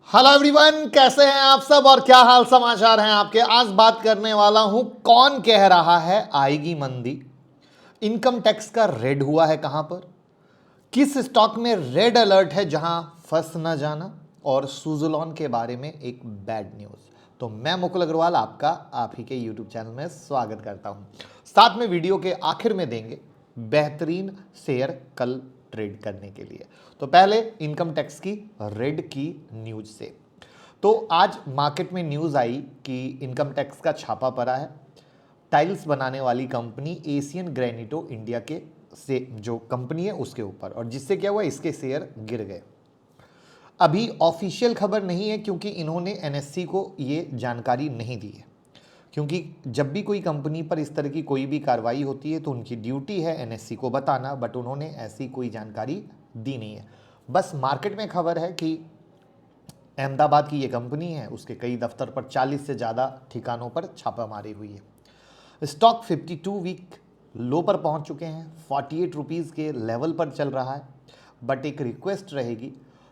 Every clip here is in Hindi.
हेलो एवरीवन, कैसे हैं आप सब और क्या हाल समाचार हैं आपके। आज बात करने वाला हूं कौन कह रहा है आएगी मंदी, इनकम टैक्स का रेड हुआ है कहां पर, किस स्टॉक में रेड अलर्ट है जहां फंस न जाना, और सुजुलॉन के बारे में एक बैड न्यूज। तो मैं मुकुल अग्रवाल आपका आप ही के यूट्यूब चैनल में स्वागत करता हूं। साथ में वीडियो के आखिर में देंगे बेहतरीन शेयर कल ट्रेड करने के लिए। तो पहले इनकम टैक्स की रेड की न्यूज से। तो आज मार्केट में न्यूज आई कि इनकम टैक्स का छापा पड़ा है टाइल्स बनाने वाली कंपनी एशियन ग्रेनिटो इंडिया के से जो कंपनी है उसके ऊपर, और जिससे क्या हुआ, इसके शेयर गिर गए। अभी ऑफिशियल खबर नहीं है क्योंकि इन्होंने एनएससी को ये जानकारी नहीं दी है, क्योंकि जब भी कोई कंपनी पर इस तरह की कोई भी कार्रवाई होती है तो उनकी ड्यूटी है एनएससी को बताना, बट उन्होंने ऐसी कोई जानकारी दी नहीं है। बस मार्केट में खबर है कि अहमदाबाद की ये कंपनी है, उसके कई दफ्तर पर 40 से ज़्यादा ठिकानों पर छापामारी हुई है। स्टॉक 52 वीक लो पर पहुंच चुके हैं, 48 रुपीज़ के लेवल पर चल रहा है। बट एक रिक्वेस्ट रहेगी,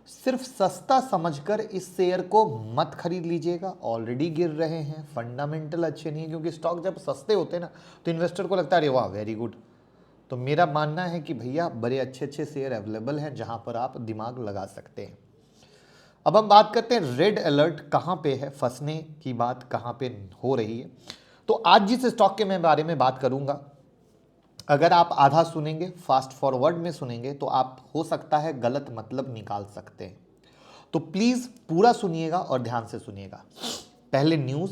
सिर्फ सस्ता समझकर इस शेयर को मत खरीद लीजिएगा, ऑलरेडी गिर रहे हैं, फंडामेंटल अच्छे नहीं है। क्योंकि स्टॉक जब सस्ते होते हैं ना तो इन्वेस्टर को लगता है अरे वाह वेरी गुड। तो मेरा मानना है कि भैया बड़े अच्छे अच्छे शेयर अवेलेबल हैं जहां पर आप दिमाग लगा सकते हैं। अब हम बात करते हैं रेड अलर्ट कहाँ पे है, फंसने की बात कहाँ पे हो रही है। तो आज जिस स्टॉक के मैं बारे में बात करूंगा, अगर आप आधा सुनेंगे, फास्ट फॉरवर्ड में सुनेंगे, तो आप हो सकता है गलत मतलब निकाल सकते हैं। तो प्लीज पूरा सुनिएगा और ध्यान से सुनिएगा, पहले न्यूज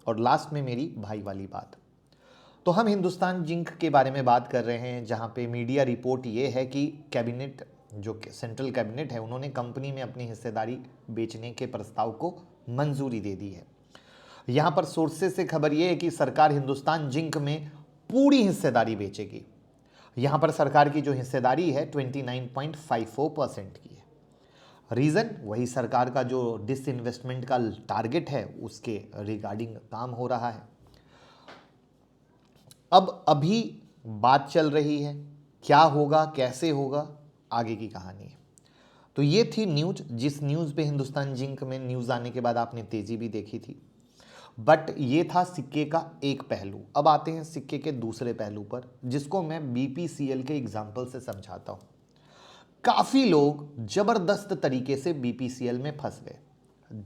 और लास्ट में मेरी भाई वाली बात। तो हम हिंदुस्तान जिंक के बारे में बात कर रहे हैं, जहां पे मीडिया रिपोर्ट ये है कि कैबिनेट, जो सेंट्रल कैबिनेट है, उन्होंने कंपनी में अपनी हिस्सेदारी बेचने के प्रस्ताव को मंजूरी दे दी है। यहां पर सोर्सेस से खबर यह है कि सरकार हिंदुस्तान जिंक में पूरी हिस्सेदारी बेचेगी। यहां पर सरकार की जो हिस्सेदारी है 29.54% की है। रीजन वही सरकार का जो डिसइन्वेस्टमेंट का टारगेट है उसके रिगार्डिंग काम हो रहा है। अब अभी बात चल रही है, क्या होगा कैसे होगा आगे की कहानी है। तो ये थी न्यूज, जिस न्यूज़ पे हिंदुस्तान जिंक में न्यूज़ आने के बाद आपने तेजी भी देखी थी। बट ये था सिक्के का एक पहलू। अब आते हैं सिक्के के दूसरे पहलू पर, जिसको मैं बीपीसीएल के एग्जाम्पल से समझाता हूँ। काफ़ी लोग ज़बरदस्त तरीके से बीपीसीएल में फंस गए।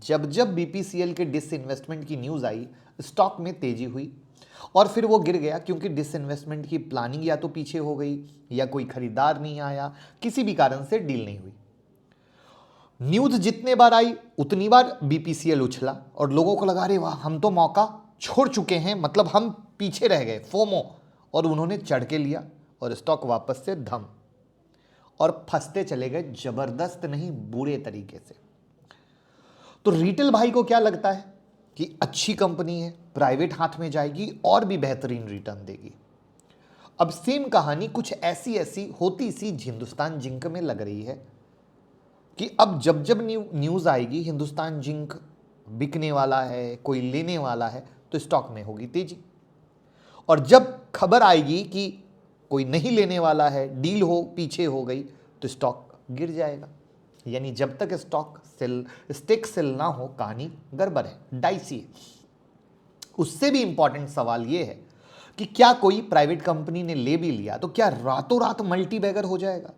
जब जब बीपीसीएल के डिसइन्वेस्टमेंट की न्यूज़ आई, स्टॉक में तेजी हुई और फिर वो गिर गया, क्योंकि डिसइन्वेस्टमेंट की प्लानिंग या तो पीछे हो गई या कोई खरीदार नहीं आया, किसी भी कारण से डील नहीं हुई। न्यूज़ जितने बार आई उतनी बार बीपीसीएल उछला और लोगों को लगा अरे वाह हम तो मौका छोड़ चुके हैं, मतलब हम पीछे रह गए, फोमो, और उन्होंने चढ़ के लिया और स्टॉक वापस से धम, और फंसते चले गए, जबरदस्त नहीं बुरे तरीके से। तो रिटेल भाई को क्या लगता है कि अच्छी कंपनी है, प्राइवेट हाथ में जाएगी और भी बेहतरीन रिटर्न देगी। अब सेम कहानी कुछ ऐसी ऐसी होती सी हिंदुस्तान जिंक में लग रही है कि अब जब जब न्यूज़ आएगी हिंदुस्तान जिंक बिकने वाला है, कोई लेने वाला है, तो स्टॉक में होगी तेजी। और जब खबर आएगी कि कोई नहीं लेने वाला है, डील हो पीछे हो गई, तो स्टॉक गिर जाएगा। यानी जब तक स्टेक सेल ना हो कहानी गड़बड़ है, डाइसी है। उससे भी इंपॉर्टेंट सवाल यह है कि क्या कोई प्राइवेट कंपनी ने ले भी लिया तो क्या रातों रात मल्टी बैगर हो जाएगा?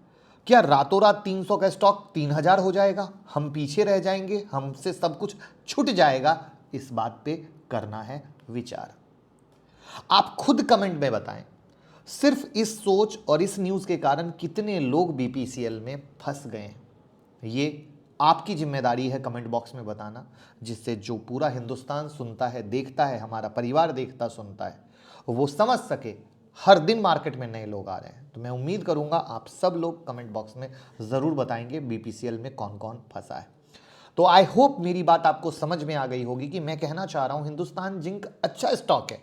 क्या रातों रात 300 का स्टॉक 3000 हो जाएगा? हम पीछे रह जाएंगे, हमसे सब कुछ छूट जाएगा? इस बात पे करना है विचार। आप खुद कमेंट में बताएं, सिर्फ इस सोच और इस न्यूज़ के कारण कितने लोग बीपीसीएल में फंस गए हैं। ये आपकी जिम्मेदारी है कमेंट बॉक्स में बताना, जिससे जो पूरा हिंदुस्तान सुनता है, देखता है, हमारा परिवार देखता सुनता है, वो समझ सके हर दिन मार्केट में नए लोग आ रहे हैं। तो मैं उम्मीद करूंगा आप सब लोग कमेंट बॉक्स में ज़रूर बताएंगे बीपीसीएल में कौन कौन फंसा है। तो आई होप मेरी बात आपको समझ में आ गई होगी कि मैं कहना चाह रहा हूं हिंदुस्तान जिंक अच्छा स्टॉक है,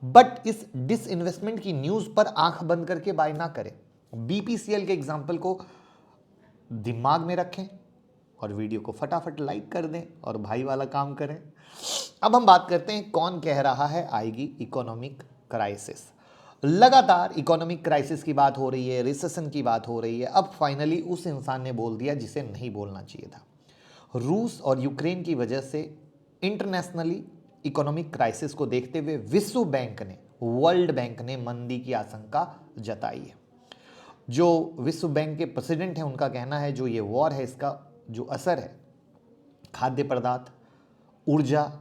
बट इस डिसइन्वेस्टमेंट की न्यूज़ पर आंख बंद करके बाय ना करें। बीपीसीएल के एग्जाम्पल को दिमाग में रखें और वीडियो को फटाफट लाइक कर दें और भाई वाला काम करें। अब हम बात करते हैं कौन कह रहा है आएगी इकोनॉमिक क्राइसिस। लगातार इकोनॉमिक क्राइसिस की बात हो रही है, रिसेशन की बात हो रही है। अब फाइनली उस इंसान ने बोल दिया जिसे नहीं बोलना चाहिए था। रूस और यूक्रेन की वजह से इंटरनेशनली इकोनॉमिक क्राइसिस को देखते हुए वर्ल्ड बैंक ने मंदी की आशंका जताई है। जो विश्व बैंक के प्रेसिडेंट हैं उनका कहना है जो ये वॉर है इसका जो असर है खाद्य पदार्थ, ऊर्जा,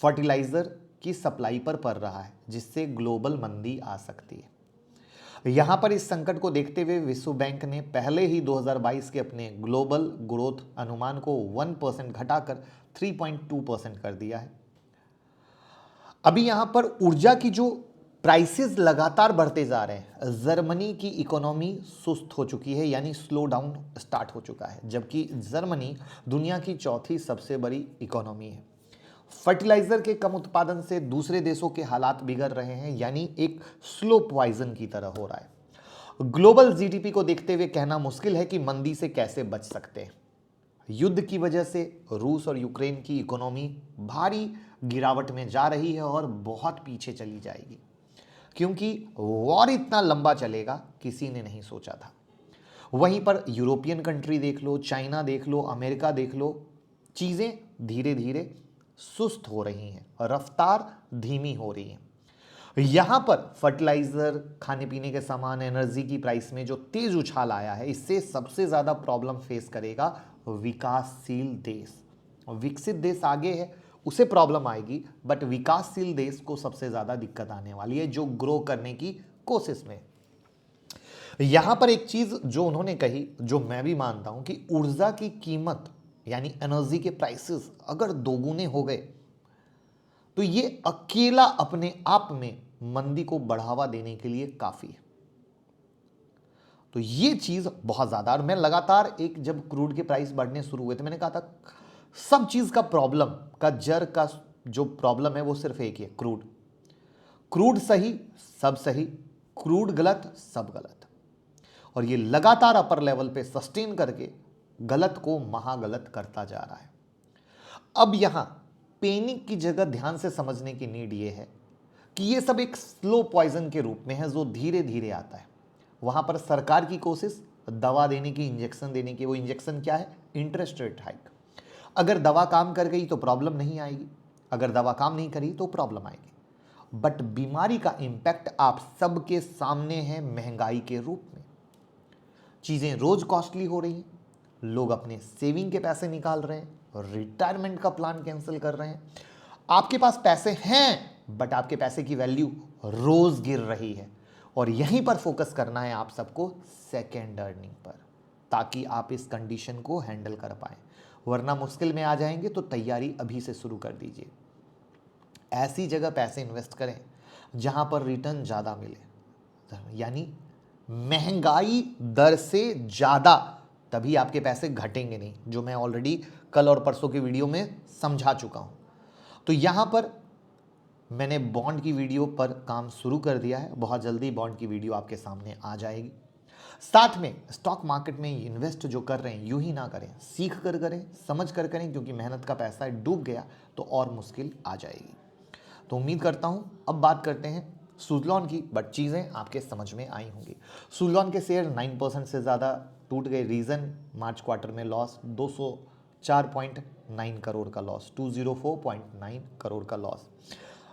फर्टिलाइजर की सप्लाई पर पड़ रहा है, जिससे ग्लोबल मंदी आ सकती है। यहां पर इस संकट को देखते हुए विश्व बैंक ने पहले ही 2022 के अपने ग्लोबल ग्रोथ अनुमान को 1% घटाकर 3.2% कर दिया है। अभी यहां पर ऊर्जा की जो प्राइसेस लगातार बढ़ते जा रहे हैं, जर्मनी की इकोनॉमी सुस्त हो चुकी है, यानी स्लो डाउन स्टार्ट हो चुका है, जबकि जर्मनी दुनिया की चौथी सबसे बड़ी इकोनॉमी है। फर्टिलाइजर के कम उत्पादन से दूसरे देशों के हालात बिगड़ रहे हैं, यानी एक स्लो पॉइजन की तरह हो रहा है। ग्लोबल जीडीपी को देखते हुए कहना मुश्किल है कि मंदी से कैसे बच सकते हैं। युद्ध की वजह से रूस और यूक्रेन की इकोनॉमी भारी गिरावट में जा रही है और बहुत पीछे चली जाएगी, क्योंकि वॉर इतना लंबा चलेगा किसी ने नहीं सोचा था। वहीं पर यूरोपियन कंट्री देख लो, चाइना देख लो, अमेरिका देख लो, चीज़ें धीरे धीरे सुस्त हो रही हैं, रफ्तार धीमी हो रही है। यहां पर फर्टिलाइजर, खाने पीने के सामान, एनर्जी की प्राइस में जो तेज उछाल आया है, इससे सबसे ज्यादा प्रॉब्लम फेस करेगा विकासशील देश। विकसित देश आगे है, उसे प्रॉब्लम आएगी, बट विकासशील देश को सबसे ज्यादा दिक्कत आने वाली है, जो ग्रो करने की कोशिश में। यहां पर एक चीज जो उन्होंने कही, जो मैं भी मानता हूं, कि ऊर्जा की कीमत यानी एनर्जी के प्राइसेस अगर दोगुने हो गए तो ये अकेला अपने आप में मंदी को बढ़ावा देने के लिए काफी है। तो ये चीज बहुत ज्यादा, और मैं लगातार जब क्रूड के प्राइस बढ़ने शुरू हुए थे मैंने कहा था सब चीज का प्रॉब्लम का जड़ का जो प्रॉब्लम है वो सिर्फ एक ही है, क्रूड सही सब सही, क्रूड गलत सब गलत, और ये लगातार अपर लेवल पे सस्टेन करके गलत को महागलत करता जा रहा है। अब यहां पैनिक की जगह ध्यान से समझने की नीड ये है कि ये सब एक स्लो पॉइजन के रूप में है जो धीरे धीरे आता है। वहां पर सरकार की कोशिश दवा देने की, इंजेक्शन देने की, वो इंजेक्शन क्या है? Interest rate hike. अगर दवा काम कर गई तो प्रॉब्लम नहीं आएगी, अगर दवा काम नहीं करी तो प्रॉब्लम आएगी। बट बीमारी का इंपैक्ट आप सबके सामने है महंगाई के रूप में। चीजें रोज कॉस्टली हो रही हैं, लोग अपने सेविंग के पैसे निकाल रहे हैं, रिटायरमेंट का प्लान कैंसिल कर रहे हैं। आपके पास पैसे हैं बट आपके पैसे की वैल्यू रोज गिर रही है, और यहीं पर फोकस करना है आप सबको, सेकेंड अर्निंग पर, ताकि आप इस कंडीशन को हैंडल कर पाएं। वरना मुश्किल में आ जाएंगे, तो तैयारी अभी से शुरू कर दीजिए। ऐसी जगह पैसे इन्वेस्ट करें जहां पर रिटर्न ज्यादा मिले, यानी महंगाई दर से ज्यादा, तभी आपके पैसे घटेंगे नहीं, जो मैं ऑलरेडी कल और परसों की वीडियो में समझा चुका हूं। तो यहां पर मैंने बॉन्ड की वीडियो पर काम शुरू कर दिया है, बहुत जल्दी बॉन्ड की वीडियो आपके सामने आ जाएगी। साथ में स्टॉक मार्केट में इन्वेस्ट जो कर रहे हैं यूं ही ना करें, सीख कर करें, समझ कर करें, क्योंकि मेहनत का पैसा डूब गया तो और मुश्किल आ जाएगी। तो उम्मीद करता हूं अब बात करते हैं सुज़लॉन की, बट चीज़ें आपके समझ में आई होंगी। सुज़लॉन के शेयर 9% से ज़्यादा टूट गए। रीज़न, मार्च क्वार्टर में लॉस 204.9 करोड़ का लॉस, 204.9 करोड़ का लॉस।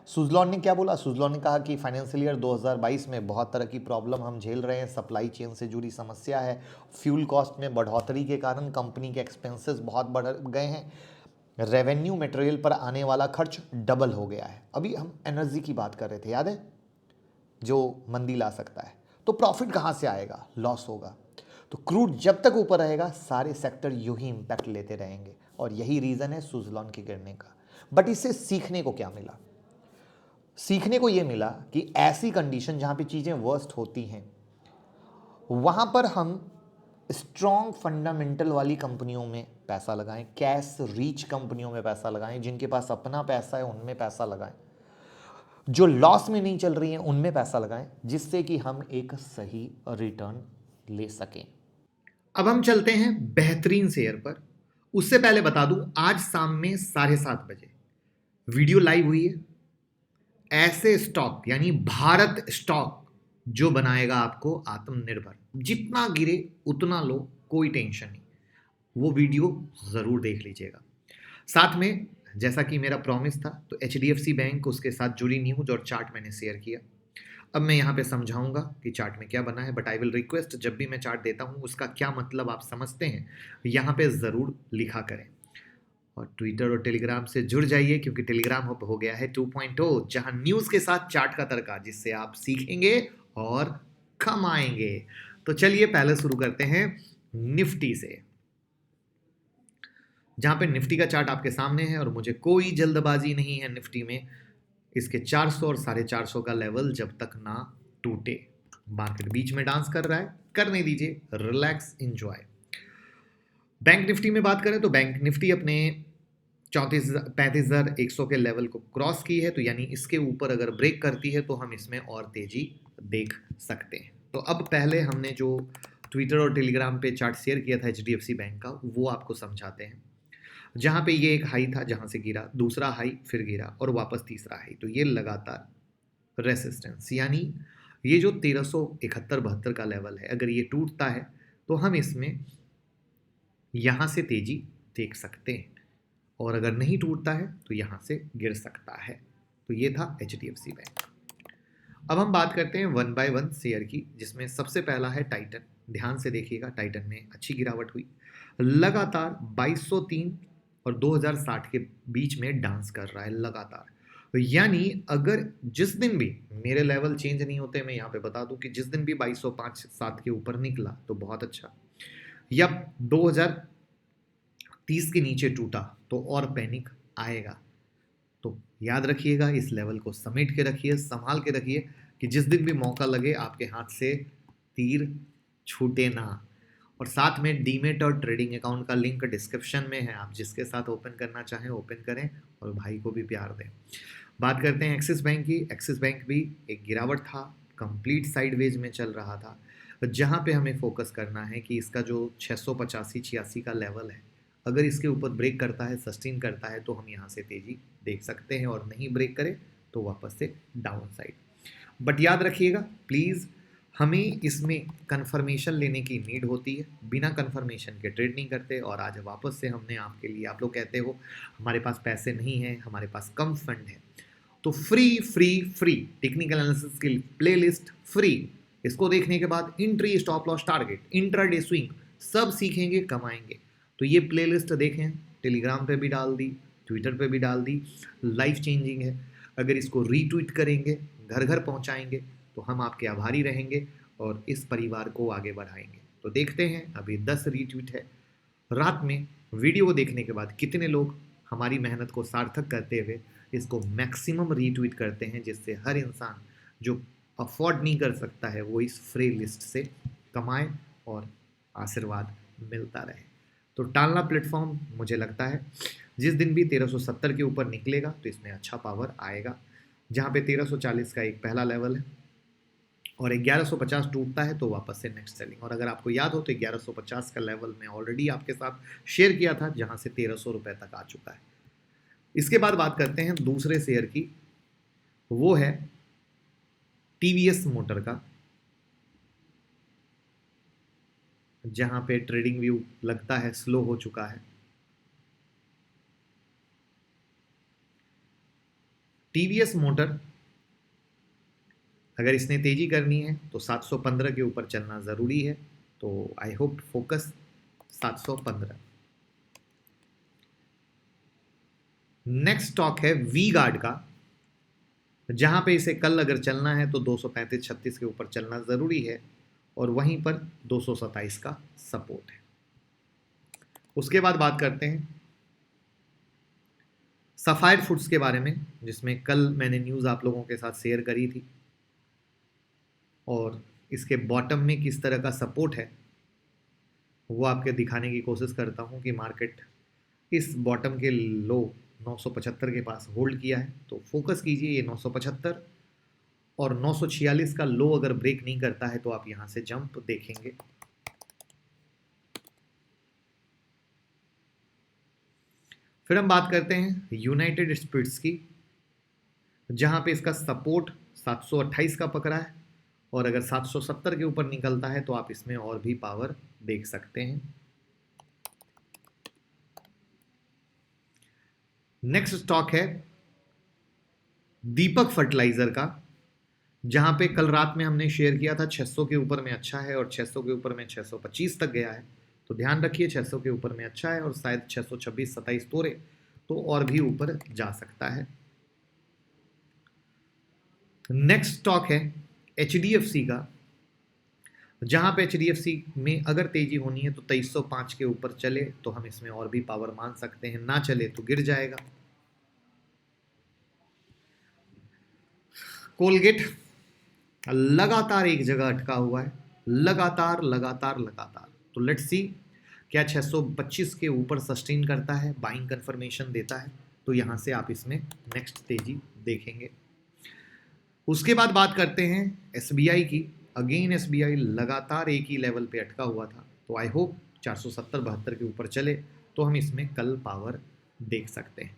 सुज़लॉन ने क्या बोला? सुज़लॉन ने कहा कि फाइनेंशियल ईयर 2022 में बहुत तरह की प्रॉब्लम हम झेल रहे हैं, सप्लाई चेन से जुड़ी समस्या है, फ्यूल कॉस्ट में बढ़ोतरी के कारण कंपनी के एक्सपेंसेस बहुत बढ़ गए हैं, रेवेन्यू मटेरियल पर आने वाला खर्च डबल हो गया है। अभी हम एनर्जी की बात कर रहे थे, याद है, जो मंदी ला सकता है। तो प्रॉफिट कहाँ से आएगा? लॉस होगा। तो क्रूड जब तक ऊपर रहेगा सारे सेक्टर यूं ही इंपैक्ट लेते रहेंगे, और यही रीज़न है सुज़लॉन के गिरने का। बट इससे सीखने को क्या मिला? सीखने को यह मिला कि ऐसी कंडीशन जहां पे चीज़ें वर्स्ट होती हैं, वहां पर हम स्ट्रॉन्ग फंडामेंटल वाली कंपनियों में पैसा लगाएं, कैश रीच कंपनियों में पैसा लगाएं, जिनके पास अपना पैसा है उनमें पैसा लगाएं, जो लॉस में नहीं चल रही हैं उनमें पैसा लगाएं, जिससे कि हम एक सही रिटर्न ले सकें। अब हम चलते हैं बेहतरीन शेयर पर। उससे पहले बता दूं, आज शाम में 7:30 बजे वीडियो लाइव हुई है। ऐसे स्टॉक यानी भारत स्टॉक जो बनाएगा आपको आत्मनिर्भर, जितना गिरे उतना लो, कोई टेंशन नहीं। वो वीडियो ज़रूर देख लीजिएगा। साथ में जैसा कि मेरा प्रॉमिस था, तो एचडीएफसी बैंक उसके साथ जुड़ी न्यूज और चार्ट मैंने शेयर किया। अब मैं यहाँ पे समझाऊंगा कि चार्ट में क्या बना है, बट आई विल रिक्वेस्ट जब भी मैं चार्ट देता हूँ उसका क्या मतलब आप समझते हैं यहाँ पे ज़रूर लिखा करें। और ट्विटर और टेलीग्राम से जुड़ जाइए, क्योंकि टेलीग्राम हो गया है 2.0, जहां न्यूज़ के साथ चार्ट का तड़का, जिससे आप सीखेंगे और कमाएंगे। तो चलिए पहले शुरू करते हैं निफ्टी से, जहां पे निफ्टी का चार्ट आपके सामने है और मुझे कोई जल्दबाजी नहीं है निफ्टी में। इसके 400 और 450 का लेवल जब तक ना टूटे, मार्केट बीच में डांस कर रहा है, करने दीजिए, रिलैक्स, एंजॉय। बैंक निफ्टी में बात करें तो बैंक निफ्टी अपने 35,100 के लेवल को क्रॉस की है, तो यानी इसके ऊपर अगर ब्रेक करती है तो हम इसमें और तेजी देख सकते हैं। तो अब पहले हमने जो ट्विटर और टेलीग्राम पे चार्ट शेयर किया था एचडीएफसी बैंक का, वो आपको समझाते हैं। जहां पे ये एक हाई था, जहां से गिरा, दूसरा हाई, फिर गिरा और वापस तीसरा हाई, तो ये लगातार रेसिस्टेंस, यानी ये जो 1371-72 का लेवल है, अगर ये टूटता है तो हम इसमें यहां से तेजी देख सकते हैं, और अगर नहीं टूटता है तो यहां से गिर सकता है। तो ये था एचडीएफसी बैंक। अब हम बात करते हैं 1 बाय 1 शेयर की, जिसमें सबसे पहला है टाइटन। ध्यान से देखिएगा, टाइटन में अच्छी गिरावट हुई, लगातार 2203 और 2060 के बीच में डांस कर रहा है लगातार। तो यानी अगर जिस दिन भी मेरे लेवल चेंज नहीं होते, मैं यहाँ पे बता दूं कि जिस दिन भी 2205-7 के ऊपर निकला तो बहुत अच्छा, या 2030 के नीचे टूटा तो और पैनिक आएगा। तो याद रखिएगा, इस लेवल को समेट के रखिए, संभाल के रखिए, कि जिस दिन भी मौका लगे आपके हाथ से तीर छूटे ना। और साथ में डीमेट और ट्रेडिंग अकाउंट का लिंक डिस्क्रिप्शन में है, आप जिसके साथ ओपन करना चाहें ओपन करें और भाई को भी प्यार दें। बात करते हैं एक्सिस बैंक की। एक्सिस बैंक भी एक गिरावट था, कंप्लीट साइडवेज में चल रहा था, जहां पे हमें फोकस करना है कि इसका जो 685-86 का लेवल है, अगर इसके ऊपर ब्रेक करता है, सस्टेन करता है, तो हम यहाँ से तेजी देख सकते हैं, और नहीं ब्रेक करे तो वापस से डाउन साइड। बट याद रखिएगा प्लीज़, हमें इसमें कंफर्मेशन लेने की नीड होती है, बिना कंफर्मेशन के ट्रेड नहीं करते। और आज वापस से हमने आपके लिए, आप लोग कहते हो हमारे पास पैसे नहीं है, हमारे पास कम फंड है, तो फ्री टेक्निकल एनालिसिस की प्लेलिस्ट फ्री, इसको देखने के बाद entry, stop loss, target, intraday swing सब सीखेंगे, कमाएंगे। तो ये प्लेलिस्ट देखें, टेलीग्राम पे भी डाल दी, ट्विटर पे भी डाल दी, लाइफ चेंजिंग है। अगर इसको रीट्वीट करेंगे, घर घर पहुंचाएंगे, तो हम आपके आभारी रहेंगे और इस परिवार को आगे बढ़ाएंगे। तो देखते हैं, अभी 10 रीट्वीट है। रात में वीडियो देखने के बाद कितने लोग हमारी मेहनत को सार्थक करते हुए इसको मैक्सिमम रीट्वीट करते हैं, जिससे हर इंसान जो अफोर्ड नहीं कर सकता है वो इस फ्री लिस्ट से कमाए और आशीर्वाद मिलता रहे। तो टालना प्लेटफॉर्म मुझे लगता है जिस दिन भी 1370 के ऊपर निकलेगा तो इसमें अच्छा पावर आएगा, जहाँ पे 1340 का एक पहला लेवल है, और 1150 टूटता है तो वापस से नेक्स्ट सेलिंग। और अगर आपको याद हो तो 1150 का लेवल मैं ऑलरेडी आपके साथ शेयर किया था, जहाँ से 1300 रुपये तक आ चुका है। इसके बाद बात करते हैं दूसरे शेयर की, वो है टीवीएस मोटर का, जहां पे ट्रेडिंग व्यू लगता है स्लो हो चुका है। टीवीएस मोटर अगर इसने तेजी करनी है तो 715 के ऊपर चलना ज़रूरी है, तो I hope focus 715। Next stock है वी गार्ड का, जहां पे इसे कल अगर चलना है तो 235-36 के ऊपर चलना ज़रूरी है, और वहीं पर 227 का सपोर्ट है। उसके बाद बात करते हैं सफायर फूड्स के बारे में, जिसमें कल मैंने न्यूज़ आप लोगों के साथ शेयर करी थी, और इसके बॉटम में किस तरह का सपोर्ट है वो आपके दिखाने की कोशिश करता हूं, कि मार्केट इस बॉटम के लो 975 के पास होल्ड किया है, तो फोकस कीजिए ये 975, और 946 का लो अगर ब्रेक नहीं करता है तो आप यहां से जंप देखेंगे। फिर हम बात करते हैं यूनाइटेड स्पिरिट्स की, जहां पे इसका सपोर्ट 728 का पकड़ा है, और अगर 770 के ऊपर निकलता है तो आप इसमें और भी पावर देख सकते हैं। नेक्स्ट स्टॉक है दीपक फर्टिलाइजर का, जहां पे कल रात में हमने शेयर किया था 600 के ऊपर में अच्छा है और 600 के ऊपर में 625 तक गया है। तो ध्यान रखिए 600 के ऊपर में अच्छा है और शायद 626-27 तोड़े तो और भी ऊपर जा सकता है। नेक्स्ट स्टॉक है HDFC का, जहां पे HDFC में अगर तेजी होनी है तो 2305 के ऊपर चले तो हम इसमें और भी पावर मान सकते हैं, ना चले तो गिर जाएगा। कोलगेट लगातार एक जगह अटका हुआ है, लगातार लगातार लगातार। तो लेट्स सी क्या 625 के ऊपर सस्टेन करता है, बाइंग कंफर्मेशन देता है, तो यहां से आप इसमें नेक्स्ट तेजी देखेंगे। उसके बाद बात करते हैं SBI की। अगेन SBI लगातार एक ही लेवल पे अटका हुआ था, तो आई होप 470-72 के ऊपर चले तो हम इसमें कल पावर देख सकते हैं।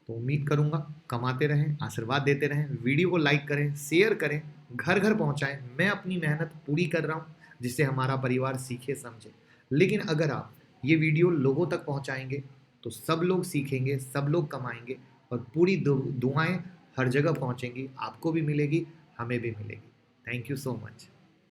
तो उम्मीद करूंगा कमाते रहें, आशीर्वाद देते रहें, वीडियो को लाइक करें, शेयर करें, घर घर पहुंचाएं। मैं अपनी मेहनत पूरी कर रहा हूं जिससे हमारा परिवार सीखे समझे, लेकिन अगर आप ये वीडियो लोगों तक पहुंचाएंगे तो सब लोग सीखेंगे, सब लोग कमाएंगे और पूरी दुआएं हर जगह पहुंचेंगी, आपको भी मिलेगी, हमें भी मिलेगी। Thank you so much.